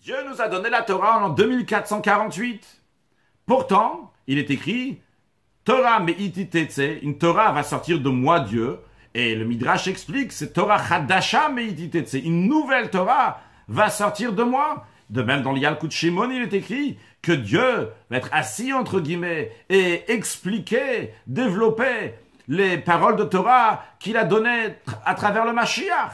Dieu nous a donné la Torah en l'an 2448. Pourtant, il est écrit Torah me'iti tetse, une Torah va sortir de moi Dieu. Et le Midrash explique, c'est Torah chadasha me'iti tetse, une nouvelle Torah va sortir de moi. De même, dans l'Yalkut Shimon, il est écrit que Dieu va être assis, entre guillemets, et expliquer, développer les paroles de Torah qu'il a données à travers le Mashiach.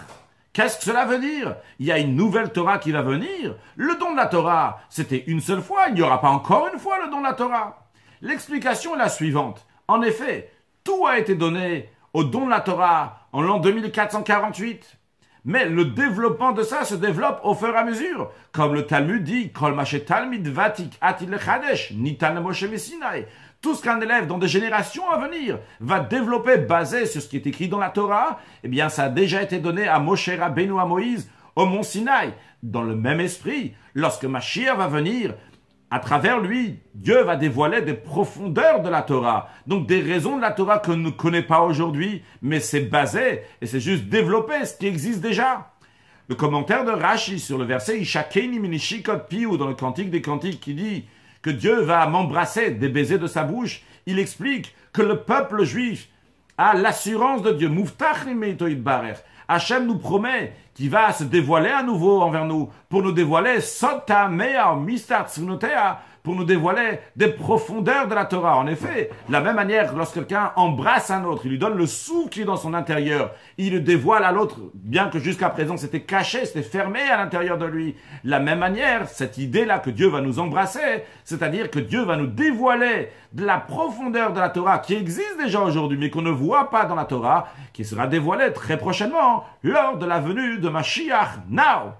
Qu'est-ce que cela veut dire? Il y a une nouvelle Torah qui va venir. Le don de la Torah, c'était une seule fois. Il n'y aura pas encore une fois le don de la Torah. L'explication est la suivante. En effet, tout a été donné au don de la Torah en l'an 2448. Mais le développement de ça se développe au fur et à mesure. Comme le Talmud dit, Kol mashe talmid vatik atil lechadesh, nitan lemoshe mesinai. Tout ce qu'un élève dans des générations à venir va développer basé sur ce qui est écrit dans la Torah, eh bien ça a déjà été donné à Moshe Rabbeinu, à Moïse, au mont Sinaï. Dans le même esprit, lorsque Mashiach va venir, à travers lui, Dieu va dévoiler des profondeurs de la Torah. Donc des raisons de la Torah qu'on ne connaît pas aujourd'hui, mais c'est basé et c'est juste développer ce qui existe déjà. Le commentaire de Rashi sur le verset Ishakeini minishikot piu dans le Cantique des Cantiques qui dit que Dieu va m'embrasser des baisers de sa bouche, il explique que le peuple juif a l'assurance de Dieu. Hachem nous promet qu'il va se dévoiler à nouveau envers nous, pour nous dévoiler Sota Mea Mistat Tsunotea, pour nous dévoiler des profondeurs de la Torah. En effet, de la même manière, lorsque quelqu'un embrasse un autre, il lui donne le souffle qui est dans son intérieur, il le dévoile à l'autre, bien que jusqu'à présent c'était caché, c'était fermé à l'intérieur de lui. De la même manière, cette idée-là que Dieu va nous embrasser, c'est-à-dire que Dieu va nous dévoiler de la profondeur de la Torah qui existe déjà aujourd'hui, mais qu'on ne voit pas dans la Torah, qui sera dévoilée très prochainement lors de la venue de Mashiach Now.